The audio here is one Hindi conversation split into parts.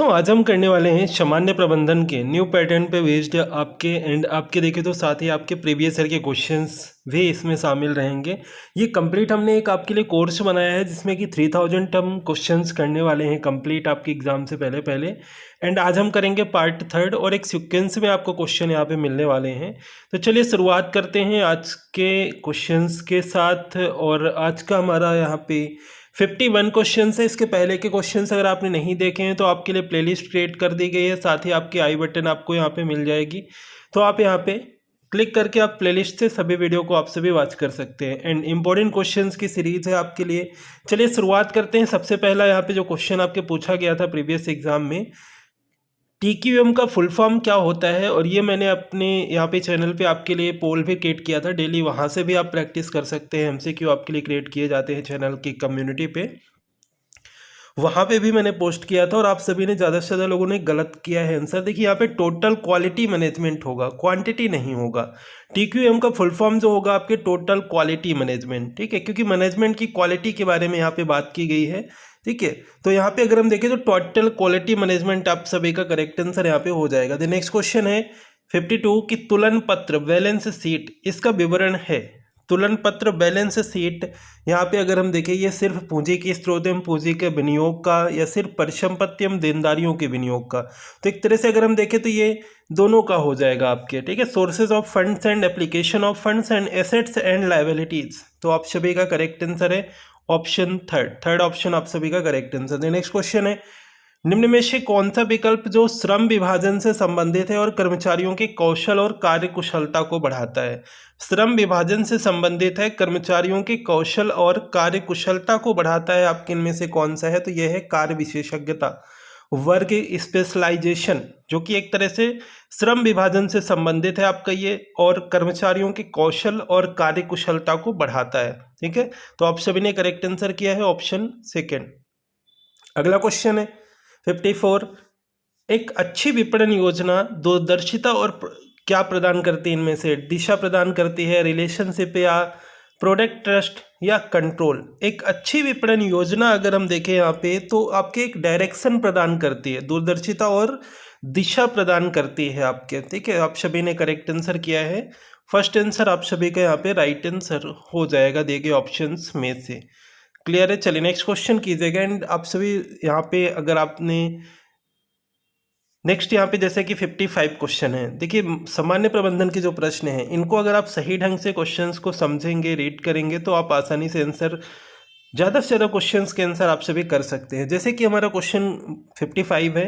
दोस्तों आज हम करने वाले हैं सामान्य प्रबंधन के न्यू पैटर्न पे बेस्ड आपके देखें तो साथ ही आपके प्रीवियस ईयर के क्वेश्चंस भी इसमें शामिल रहेंगे। ये कंप्लीट हमने एक आपके लिए कोर्स बनाया है जिसमें कि 3000 हम क्वेश्चंस करने वाले हैं कंप्लीट आपके एग्जाम से पहले पहले। एंड आज हम करेंगे पार्ट थर्ड और एक सीक्वेंस में आपको क्वेश्चन यहाँ पे मिलने वाले हैं। तो चलिए शुरुआत करते हैं आज के क्वेश्चंस के साथ। और आज का हमारा यहाँ पे 51 क्वेश्चन है। इसके पहले के क्वेश्चंस अगर आपने नहीं देखे हैं तो आपके लिए प्लेलिस्ट क्रिएट कर दी गई है, साथ ही आपकी आई बटन आपको यहाँ पे मिल जाएगी, तो आप यहाँ पे क्लिक करके आप प्लेलिस्ट से सभी वीडियो को आप सभी वॉच कर सकते हैं। एंड इंपॉर्टेंट क्वेश्चंस की सीरीज है आपके लिए। चलिए शुरुआत करते हैं। सबसे पहला यहाँ पे जो क्वेश्चन आपके पूछा गया था प्रीवियस एग्जाम में, TQM का फुल फॉर्म क्या होता है, और ये मैंने अपने यहाँ पे चैनल पे आपके लिए पोल भी क्रिएट किया था डेली, वहाँ से भी आप प्रैक्टिस कर सकते हैं। MCQ आपके लिए क्रिएट किए जाते हैं चैनल की कम्युनिटी पे, वहाँ पे भी मैंने पोस्ट किया था और आप सभी ने ज़्यादा से ज़्यादा लोगों ने गलत किया है आंसर। देखिए यहाँ पे टोटल क्वालिटी मैनेजमेंट होगा, क्वांटिटी नहीं होगा। TQM का फुल फॉर्म जो होगा आपके टोटल क्वालिटी मैनेजमेंट, ठीक है, क्योंकि मैनेजमेंट की क्वालिटी के बारे में यहाँ पे बात की गई है, ठीक है। तो यहाँ पे अगर हम देखें तो टोटल क्वालिटी मैनेजमेंट आप सभी का करेक्ट आंसर यहाँ पे हो जाएगा। द नेक्स्ट क्वेश्चन है 52 की तुलन पत्र बैलेंस शीट इसका विवरण है। तुलन पत्र बैलेंस शीट यहाँ पे अगर हम देखें ये सिर्फ पूंजी की स्रोत एवं पूंजी के विनियोग का या सिर्फ परिसंपत्ति एवं देनदारियों के विनियोग का, तो एक तरह से अगर हम देखें तो ये दोनों का हो जाएगा आपके, ठीक है। Sources of funds and application of funds and assets and liabilities, तो आप सभी का करेक्ट आंसर है ऑप्शन थर्ड ऑप्शन आप सभी का करेक्ट आंसर है। नेक्स्ट क्वेश्चन है निम्न में से कौन सा विकल्प जो श्रम विभाजन से संबंधित है और कर्मचारियों के कौशल और कार्य कुशलता को बढ़ाता है। श्रम विभाजन से संबंधित है, कर्मचारियों के कौशल और कार्य कुशलता को बढ़ाता है, आपके इनमें से कौन सा है, तो यह है कार्य विशेषज्ञता, वर्क स्पेशलाइजेशन, जो कि एक तरह से श्रम विभाजन से संबंधित है आपका ये, और कर्मचारियों के कौशल और कार्य कुशलता को बढ़ाता है, ठीक है। तो आप सभी ने करेक्ट आंसर किया है ऑप्शन सेकेंड। अगला क्वेश्चन है 54, एक अच्छी विपणन योजना दूरदर्शिता और क्या प्रदान करती है, इनमें से दिशा प्रदान करती है, रिलेशनशिप या प्रोडक्ट ट्रस्ट या कंट्रोल। एक अच्छी विपणन योजना अगर हम देखें यहाँ पे तो आपके एक डायरेक्शन प्रदान करती है, दूरदर्शिता और दिशा प्रदान करती है आपके, ठीक है। आप सभी ने करेक्ट आंसर किया है, फर्स्ट आंसर आप सभी का यहाँ पे राइट आंसर हो जाएगा दिए गए ऑप्शंस में से। क्लियर है। चलिए नेक्स्ट क्वेश्चन कीजिएगा। एंड आप सभी यहाँ पे अगर आपने नेक्स्ट यहाँ पे जैसे कि 55 क्वेश्चन है, देखिए सामान्य प्रबंधन के जो प्रश्न हैं इनको अगर आप सही ढंग से क्वेश्चंस को समझेंगे, रीड करेंगे, तो आप आसानी से आंसर ज़्यादा से ज़्यादा क्वेश्चंस के आंसर आप सभी कर सकते हैं। जैसे कि हमारा क्वेश्चन 55 है,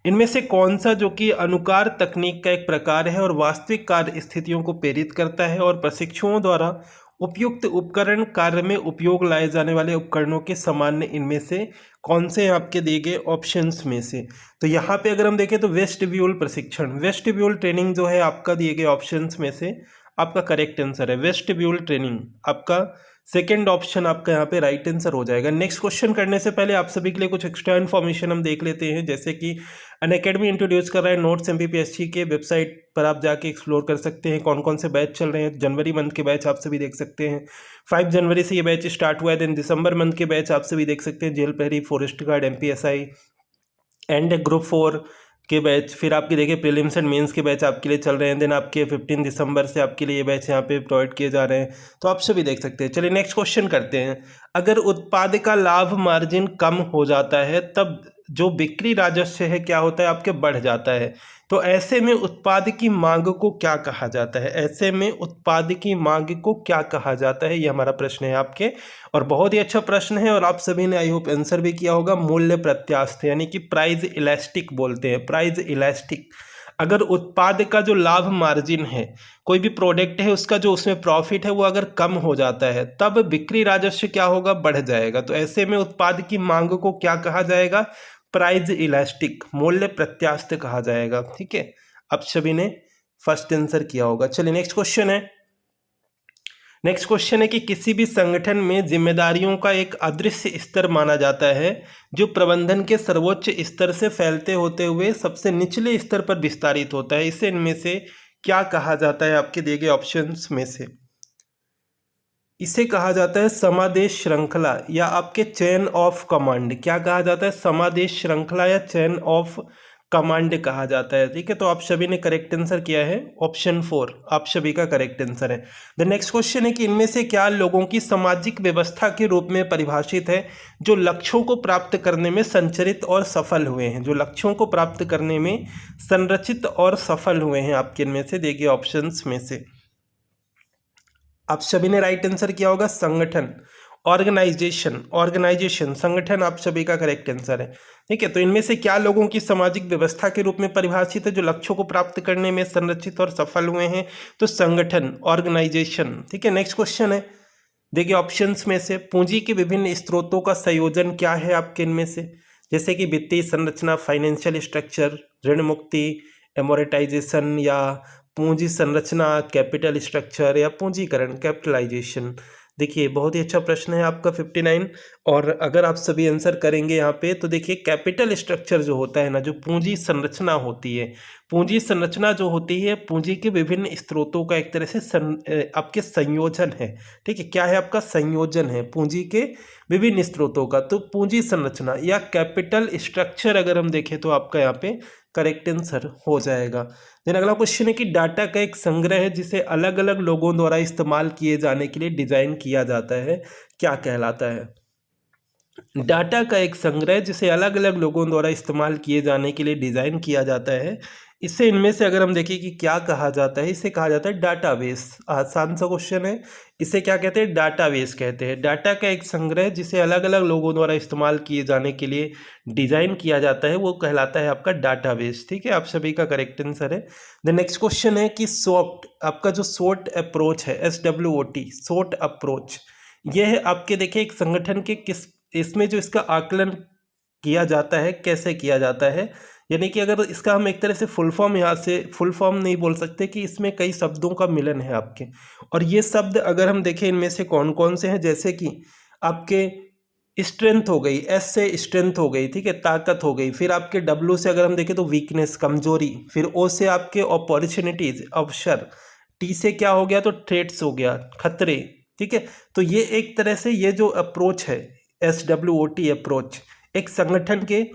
इनमें से कौन सा जो कि अनुकार तकनीक का एक प्रकार है और वास्तविक कार्य स्थितियों को प्रेरित करता है और प्रशिक्षुओं द्वारा उपयुक्त उपकरण कार्य में उपयोग लाए जाने वाले उपकरणों के सामान्य इनमें से कौन से आपके दिए गए ऑप्शंस में से। तो यहाँ पे अगर हम देखें तो वेस्टिब्यूल प्रशिक्षण, वेस्टिब्यूल ट्रेनिंग जो है आपका दिए गए ऑप्शंस में से आपका करेक्ट आंसर है, वेस्टिब्यूल ट्रेनिंग आपका सेकेंड ऑप्शन आपका यहाँ पे राइट आंसर हो जाएगा। नेक्स्ट क्वेश्चन करने से पहले आप सभी के लिए कुछ एक्स्ट्रा इन्फॉर्मेशन हम देख लेते हैं, जैसे कि अनअकैडमी इंट्रोड्यूस कर रहा है नोट्स MPPSC के वेबसाइट पर आप जाके एक्सप्लोर कर सकते हैं कौन कौन से बैच चल रहे हैं। जनवरी मंथ के बैच आप सभी देख सकते हैं, 5 जनवरी से ये बैच स्टार्ट हुआ है। देन दिसंबर मंथ के बैच आप सभी देख सकते हैं, जेल प्रहरी, forest guard, MPSI and group 4 के बैच। फिर आपके देखिए प्रीलिम्स एंड मेंस के बैच आपके लिए चल रहे हैं। देन आपके 15 दिसंबर से आपके लिए ये बैच यहाँ पे प्रोवाइड किए जा रहे हैं, तो आप सभी देख सकते हैं। चलिए नेक्स्ट क्वेश्चन करते हैं। अगर उत्पाद का लाभ मार्जिन कम हो जाता है तब जो बिक्री राजस्व है क्या होता है आपके, बढ़ जाता है। तो ऐसे में उत्पाद की मांग को क्या कहा जाता है, ऐसे में उत्पाद की मांग को क्या कहा जाता है, ये हमारा प्रश्न है आपके, और बहुत ही अच्छा प्रश्न है और आप सभी ने आई होप आंसर भी किया होगा। मूल्य प्रत्यास्थ यानी कि प्राइस इलास्टिक बोलते हैं, प्राइस इलास्टिक। अगर उत्पाद का जो लाभ मार्जिन है, कोई भी प्रोडक्ट है उसका जो उसमें प्रॉफिट है वो अगर कम हो जाता है तब बिक्री राजस्व क्या होगा, बढ़ जाएगा। तो ऐसे में उत्पाद की मांग को क्या कहा जाएगा, प्राइस इलास्टिक, मूल्य प्रत्यास्थ कहा जाएगा, ठीक है। आप सभी ने फर्स्ट आंसर किया होगा। चलिए नेक्स्ट क्वेश्चन है। नेक्स्ट क्वेश्चन है कि किसी भी संगठन में जिम्मेदारियों का एक अदृश्य स्तर माना जाता है जो प्रबंधन के सर्वोच्च स्तर से फैलते होते हुए सबसे निचले स्तर पर विस्तारित होता है। इसे इनमें से क्या कहा जाता है आपके दिए गए ऑप्शंस में से। इसे कहा जाता है समादेश श्रृंखला या आपके चेन ऑफ कमांड। क्या कहा जाता है? समादेश श्रृंखला या चेन ऑफ कमांड कहा जाता है। ठीक है, तो आप सभी ने करेक्ट आंसर किया है ऑप्शन 4, आप सभी का करेक्ट आंसर है। द नेक्स्ट क्वेश्चन है कि इनमें से क्या लोगों की सामाजिक व्यवस्था के रूप में परिभाषित है जो लक्ष्यों को प्राप्त करने में संरचित और सफल हुए हैं? जो लक्ष्यों को प्राप्त करने में संरचित और सफल हुए हैं, आपके इनमें से देखिए ऑप्शंस में से आप सभी ने राइट आंसर किया होगा संगठन, ऑर्गेनाइजेशन, संगठन आप सभी का करेक्ट आंसर है। ठीक है, तो इनमें से क्या लोगों की सामाजिक व्यवस्था के रूप में परिभाषित है जो लक्ष्यों को प्राप्त करने में संरचित और सफल हुए हैं? तो संगठन, ऑर्गेनाइजेशन। ठीक है, नेक्स्ट क्वेश्चन है, देखिए ऑप्शंस में से पूंजी के विभिन्न स्रोतों का संयोजन क्या है आपके इनमें से? जैसे कि वित्तीय संरचना, फाइनेंशियल स्ट्रक्चर, ऋण मुक्ति, एमोरेटाइजेशन, या पूंजी संरचना, कैपिटल स्ट्रक्चर, या पूंजीकरण, कैपिटलाइजेशन। देखिए बहुत ही अच्छा प्रश्न है आपका 59, और अगर आप सभी आंसर करेंगे यहाँ पे तो देखिए कैपिटल स्ट्रक्चर जो होता है ना, जो पूंजी संरचना होती है, पूंजी संरचना जो होती है पूंजी के विभिन्न स्रोतों का एक तरह से आपके संयोजन है। ठीक है, क्या है आपका? संयोजन है पूंजी के विभिन्न स्रोतों का। तो पूंजी संरचना या कैपिटल स्ट्रक्चर अगर हम देखें तो आपका यहाँ पे करेक्ट आंसर हो जाएगा। देन अगला क्वेश्चन है कि डाटा का एक संग्रह है जिसे अलग अलग लोगों द्वारा इस्तेमाल किए जाने के लिए डिजाइन किया जाता है, क्या कहलाता है? डाटा का एक संग्रह जिसे अलग अलग लोगों द्वारा इस्तेमाल किए जाने के लिए डिजाइन किया जाता है, इसे इनमें से अगर हम देखें कि क्या कहा जाता है, इसे कहा जाता है डाटाबेस। आसान सा क्वेश्चन है, इसे क्या कहते हैं? डाटाबेस कहते हैं। डाटा का एक संग्रह जिसे अलग अलग लोगों द्वारा इस्तेमाल किए जाने के लिए डिजाइन किया जाता है वो कहलाता है आपका डाटाबेस। ठीक है, आप सभी का करेक्ट आंसर है। द नेक्स्ट क्वेश्चन है कि SWOT, आपका जो SWOT अप्रोच है, SWOT, SWOT अप्रोच, यह है आपके देखिए एक संगठन के किस, इसमें जो इसका आकलन किया जाता है कैसे किया जाता है, यानी कि अगर इसका हम एक तरह से फुल फॉर्म, यहाँ से फुल फॉर्म नहीं बोल सकते कि इसमें कई शब्दों का मिलन है आपके, और ये शब्द अगर हम देखें इनमें से कौन कौन से हैं, जैसे कि आपके स्ट्रेंथ हो गई, S से स्ट्रेंथ हो गई, ठीक है, ताकत हो गई, फिर आपके W से अगर हम देखें तो वीकनेस, कमजोरी, फिर O से आपके अपॉर्चुनिटीज, अवसर, T से क्या हो गया तो थ्रेट्स हो गया, खतरे। ठीक है, तो ये एक तरह से ये जो अप्रोच है SWOT अप्रोच एक संगठन के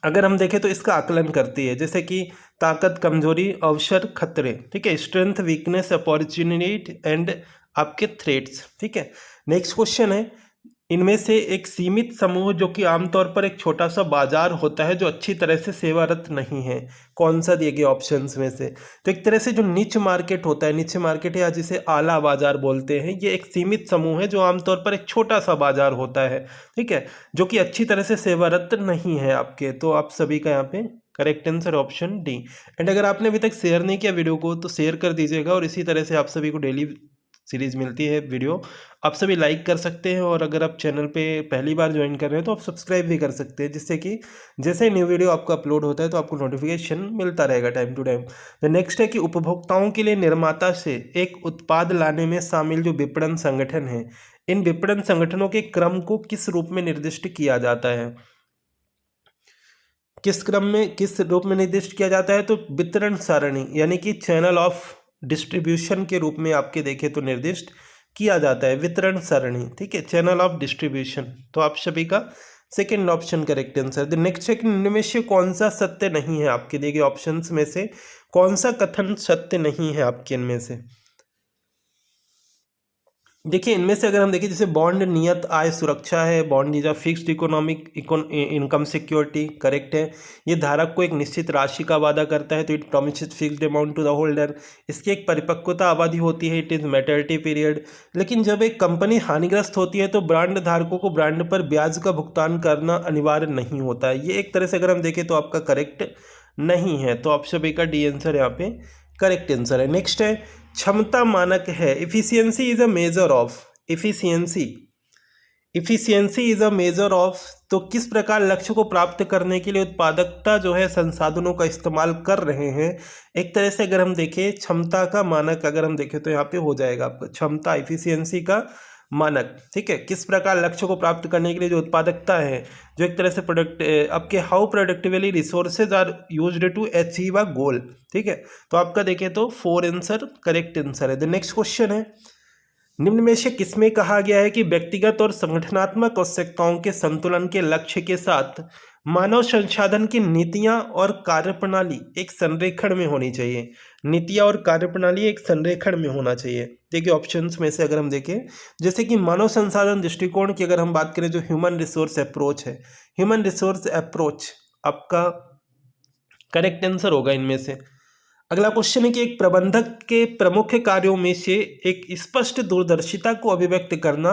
अगर हम देखें तो इसका आकलन करती है, जैसे कि ताकत, कमजोरी, अवसर, खतरे। ठीक है, स्ट्रेंथ, वीकनेस, अपॉर्चुनिटी एंड आपके थ्रेट्स। ठीक है, नेक्स्ट क्वेश्चन है, इनमें से एक सीमित समूह जो कि आमतौर पर एक छोटा सा बाजार होता है जो अच्छी तरह से सेवारत नहीं है, कौन सा दिए गए ऑप्शंस में से? तो एक तरह से जो निच मार्केट होता है, निच मार्केट या जिसे आला बाजार बोलते हैं, ये एक सीमित समूह है जो आमतौर पर एक छोटा सा बाजार होता है, ठीक है, जो कि अच्छी तरह से सेवारत नहीं है आपके। तो आप सभी का यहाँ पे correct answer option D. And अगर आपने अभी तक शेयर नहीं किया वीडियो को तो शेयर कर दीजिएगा, और इसी तरह से आप सभी को डेली सीरीज मिलती है वीडियो, आप सभी लाइक कर सकते हैं, और अगर आप चैनल पे पहली बार ज्वाइन कर रहे हैं तो आप सब्सक्राइब भी कर सकते हैं, जिससे कि जैसे न्यू वीडियो आपका अपलोड होता है तो आपको नोटिफिकेशन मिलता रहेगा time to time. The next है कि उपभोक्ताओं के लिए निर्माता से एक उत्पाद लाने में शामिल जो विपणन संगठन है, इन विपणन संगठनों के क्रम को किस रूप में निर्दिष्ट किया जाता है? किस क्रम में, किस रूप में निर्दिष्ट किया जाता है? तो वितरण सारणी यानी कि चैनल ऑफ डिस्ट्रीब्यूशन के रूप में आपके देखें तो निर्दिष्ट किया जाता है, वितरण सरणी। ठीक है, चैनल ऑफ डिस्ट्रीब्यूशन। तो आप सभी का second option correct answer. The next है कि इनमें से कौन सा सत्य नहीं है, आपके दिए गए ऑप्शंस में से कौन सा कथन सत्य नहीं है आपके इनमें से? देखिए इनमें से अगर हम देखें, जैसे बॉन्ड नियत आय सुरक्षा है, bond is a fixed economic income security, correct है। ये धारक को एक निश्चित राशि का वादा करता है, तो it promises fixed amount to the holder. इसकी एक परिपक्वता अवधि होती है, इट इज मैटरिटी पीरियड। लेकिन जब एक कंपनी हानिग्रस्त होती है तो ब्रांड धारकों को ब्रांड पर ब्याज का भुगतान करना अनिवार्य नहीं होता है। ये एक तरह से अगर हम देखें तो आपका करेक्ट नहीं है, तो आप सभी का डी आंसर यहाँ पे करेक्ट आंसर है। नेक्स्ट है क्षमता मानक है, efficiency is a measure of, efficiency is a measure of. तो किस प्रकार लक्ष्य को प्राप्त करने के लिए उत्पादकता जो है संसाधनों का इस्तेमाल कर रहे हैं। एक तरह से अगर हम देखें क्षमता का मानक अगर हम देखें तो यहाँ पे हो जाएगा आपका क्षमता, इफिशियंसी का मानक। ठीक है, किस प्रकार लक्ष्य को प्राप्त करने के लिए जो उत्पादकता है, जो एक तरह से प्रोडक्ट आपके how productively resources are used to achieve a goal. ठीक है, तो आपका देखें तो 4 आंसर करेक्ट आंसर है। द नेक्स्ट क्वेश्चन है निम्न में से किसमें कहा गया है कि व्यक्तिगत और संगठनात्मक आवश्यकताओं के संतुलन के लक्ष्य के साथ मानव संसाधन की नीतियां और कार्यप्रणाली एक संरेखण में होनी चाहिए। नीतियां और कार्यप्रणाली एक संरेखण में होना चाहिए। देखिए ऑप्शंस में से अगर हम देखें, जैसे कि मानव संसाधन दृष्टिकोण की अगर हम बात करें, जो ह्यूमन रिसोर्स अप्रोच है, ह्यूमन रिसोर्स अप्रोच आपका करेक्ट आंसर होगा इनमें से। अगला क्वेश्चन है कि एक प्रबंधक के प्रमुख कार्यों में से एक स्पष्ट दूरदर्शिता को अभिव्यक्त करना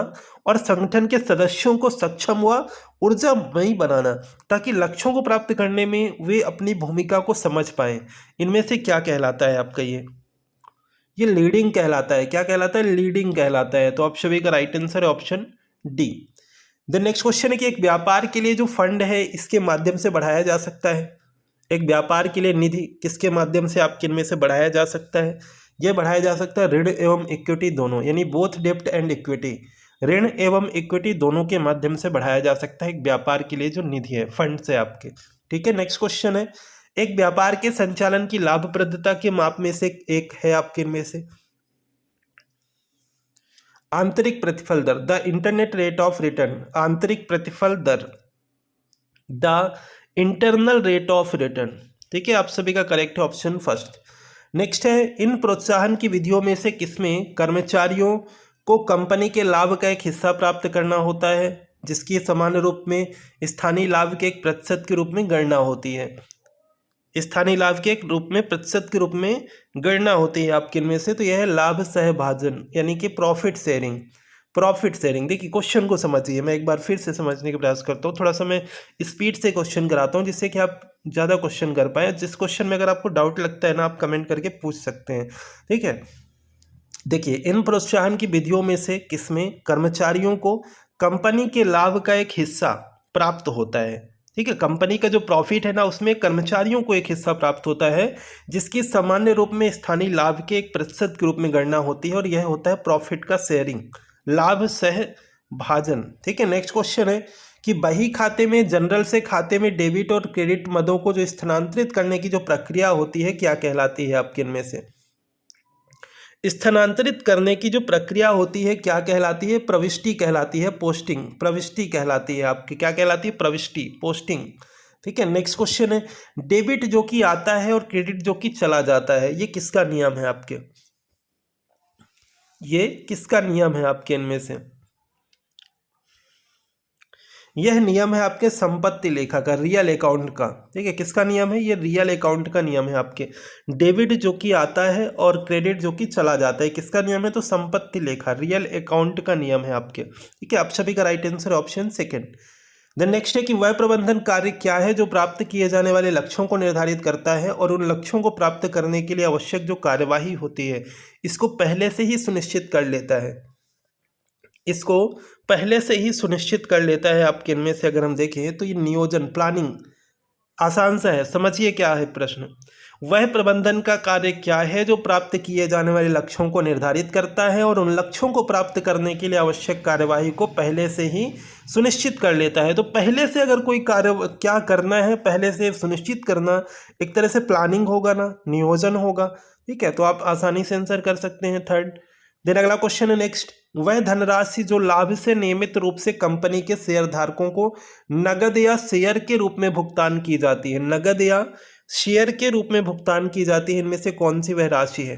और संगठन के सदस्यों को सक्षम व ऊर्जामयी बनाना, ताकि लक्ष्यों को प्राप्त करने में वे अपनी भूमिका को समझ पाएं। इनमें से क्या कहलाता है आपका? ये लीडिंग कहलाता है। क्या कहलाता है? लीडिंग कहलाता है। तो आप सभी का राइट आंसर है option D. The next question है कि एक व्यापार के लिए जो फंड है इसके माध्यम से बढ़ाया जा सकता है। एक व्यापार के लिए निधि किसके माध्यम से आपके इनमें से बढ़ाया जा सकता है? यह बढ़ाया जा सकता है ऋण एवं इक्विटी दोनों, यानी बोथ डेब्ट एंड इक्विटी, ऋण एवं इक्विटी दोनों के माध्यम से बढ़ाया जा सकता है एक व्यापार के लिए जो निधि है, फंड से आपके। ठीक है, नेक्स्ट क्वेश्चन है एक व्यापार के संचालन की लाभप्रदता के माप में से एक है आपके इनमें से आंतरिक प्रतिफल दर, the internet rate of return, आंतरिक प्रतिफल दर, the internal rate of return. ठीक है, आप सभी का करेक्ट है ऑप्शन फर्स्ट। नेक्स्ट है इन प्रोत्साहन की विधियों में से किसमें कर्मचारियों को कंपनी के लाभ का एक हिस्सा प्राप्त करना होता है, जिसकी सामान्य रूप में स्थानीय लाभ के एक प्रतिशत के रूप में गणना होती है। स्थानीय लाभ के एक रूप में प्रतिशत के रूप में गणना होती है आपके इनमें से, तो यह है लाभ सहभाजन, यानी कि प्रॉफिट शेयरिंग। प्रॉफिट शेयरिंग, देखिए क्वेश्चन को समझिए, मैं एक बार फिर से समझने का प्रयास करता हूँ, थोड़ा सा मैं स्पीड से क्वेश्चन कराता हूँ जिससे कि आप ज़्यादा क्वेश्चन कर पाएँ। जिस क्वेश्चन में अगर आपको डाउट लगता है ना, आप कमेंट करके पूछ सकते हैं। ठीक है, देखिए इन प्रोत्साहन की विधियों में से किसमें कर्मचारियों को कंपनी के लाभ का एक हिस्सा प्राप्त होता है। ठीक है, कंपनी का जो प्रॉफिट है ना, उसमें कर्मचारियों को एक हिस्सा प्राप्त होता है, जिसकी सामान्य रूप में स्थानीय लाभ के एक प्रतिशत के रूप में गणना होती है, और यह होता है प्रॉफिट का शेयरिंग, लाभ सह भाजन। ठीक है, नेक्स्ट क्वेश्चन है कि बही खाते में जनरल से खाते में डेबिट और क्रेडिट मदों को जो स्थानांतरित करने की जो प्रक्रिया होती है क्या कहलाती है आपके इनमें से? स्थानांतरित करने की जो प्रक्रिया होती है क्या कहलाती है? प्रविष्टि कहलाती है, पोस्टिंग, प्रविष्टि कहलाती है आपकी। क्या कहलाती है? प्रविष्टि, पोस्टिंग। ठीक है, नेक्स्ट क्वेश्चन है डेबिट जो कि आता है और क्रेडिट जो कि चला जाता है, ये किसका नियम है आपके? ये किसका नियम है आपके इनमें से? यह नियम है आपके संपत्ति लेखा का, रियल अकाउंट का। ठीक है, किसका नियम है? ये रियल अकाउंट का नियम है आपके। डेबिट जो कि आता है और क्रेडिट जो कि चला जाता है, किसका नियम है? तो संपत्ति लेखा, रियल अकाउंट का नियम है आपके। ठीक है, आप सभी का right answer option second. Then next है कि वह प्रबंधन कार्य क्या है जो प्राप्त किए जाने वाले लक्ष्यों को निर्धारित करता है और उन लक्ष्यों को प्राप्त करने के लिए आवश्यक जो कार्यवाही होती है इसको पहले से ही सुनिश्चित कर लेता है। इसको पहले से ही सुनिश्चित कर लेता है आपके इनमें से अगर हम देखें तो ये नियोजन, प्लानिंग। आसान सा है, समझिए क्या है प्रश्न। वह प्रबंधन का कार्य क्या है जो प्राप्त किए जाने वाले लक्ष्यों को निर्धारित करता है और उन लक्ष्यों को प्राप्त करने के लिए आवश्यक कार्यवाही को पहले से ही सुनिश्चित कर लेता है। तो पहले से अगर कोई कार्य क्या करना है, पहले से सुनिश्चित करना, एक तरह से प्लानिंग होगा ना, नियोजन होगा। ठीक है, तो आप आसानी से आंसर कर सकते हैं थर्ड। देन अगला क्वेश्चन है नेक्स्ट, वह धनराशि जो लाभ से नियमित रूप से कंपनी के शेयर धारकों को नगद या शेयर के रूप में भुगतान की जाती है, नगद या शेयर के रूप में भुगतान की जाती है, इनमें से कौन सी वह राशि है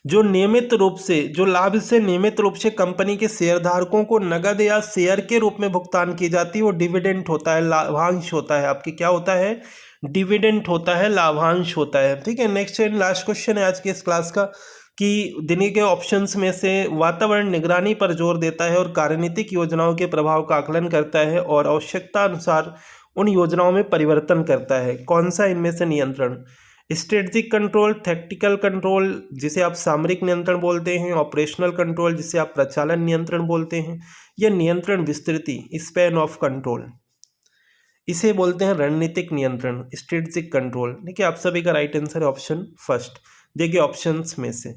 जो नियमित रूप से, जो लाभ से नियमित रूप से कंपनी के शेयर धारकों को नगद या शेयर के रूप में भुगतान की जाती है? वो डिविडेंड होता है, लाभांश होता है आपकी। क्या होता है? डिविडेंड होता है, लाभांश होता है। ठीक है, नेक्स्ट एंड लास्ट क्वेश्चन है आज के इस क्लास का कि दिए गए ऑप्शंस में से वातावरण निगरानी पर जोर देता है और कार्यनीतिक योजनाओं के प्रभाव का आकलन करता है और आवश्यकता अनुसार उन योजनाओं में परिवर्तन करता है। कौन सा इनमें से नियंत्रण? स्ट्रेटजिक कंट्रोल, टैक्टिकल कंट्रोल जिसे आप सामरिक नियंत्रण बोलते हैं, ऑपरेशनल कंट्रोल जिसे आप प्रचालन नियंत्रण बोलते हैं, या नियंत्रण विस्तृति, स्पैन ऑफ कंट्रोल, इसे बोलते हैं रणनीतिक नियंत्रण, स्ट्रेटजिक कंट्रोल। देखिए आप सभी का राइट आंसर है ऑप्शन फर्स्ट। देखिए ऑप्शंस में से,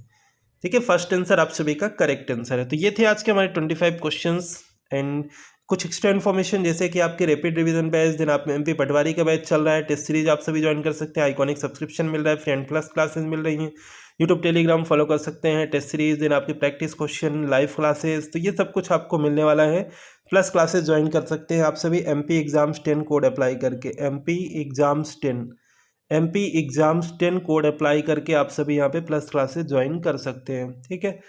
ठीक है, फर्स्ट आंसर आप सभी का करेक्ट आंसर है। तो ये थे आज के हमारे 25 क्वेश्चंस एंड कुछ एक्स्ट्रा इन्फॉर्मेशन, जैसे कि आपके रैपिड रिवीजन बैच, दिन आप MP पटवारी का बैच चल रहा है, टेस्ट सीरीज आप सभी ज्वाइन कर सकते हैं, आइकॉनिक सब्सक्रिप्शन मिल रहा है, फ्रेंड प्लस क्लासेस मिल रही हैं, यूट्यूब टेलीग्राम फॉलो कर सकते हैं, टेस्ट सीरीज, देन आपकी प्रैक्टिस क्वेश्चन, लाइव क्लासेस, तो ये सब कुछ आपको मिलने वाला है। प्लस क्लासेस ज्वाइन कर सकते हैं आप सभी MP एग्जाम्स 10 कोड अप्लाई करके, MP एग्जाम्स 10 कोड अप्लाई करके आप सभी यहाँ पे प्लस क्लासेस ज्वाइन कर सकते हैं, ठीक है।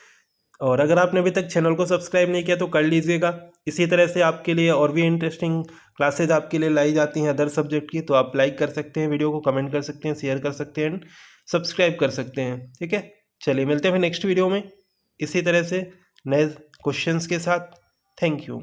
और अगर आपने अभी तक चैनल को सब्सक्राइब नहीं किया तो कर लीजिएगा। इसी तरह से आपके लिए और भी इंटरेस्टिंग क्लासेज आपके लिए लाई जाती हैं अदर सब्जेक्ट की, तो आप लाइक कर सकते हैं वीडियो को, कमेंट कर सकते हैं, शेयर कर सकते हैं, सब्सक्राइब कर सकते हैं, ठीक है। चलिए मिलते हैं फिर नेक्स्ट वीडियो में इसी तरह से नए क्वेश्चंस के साथ। Thank you.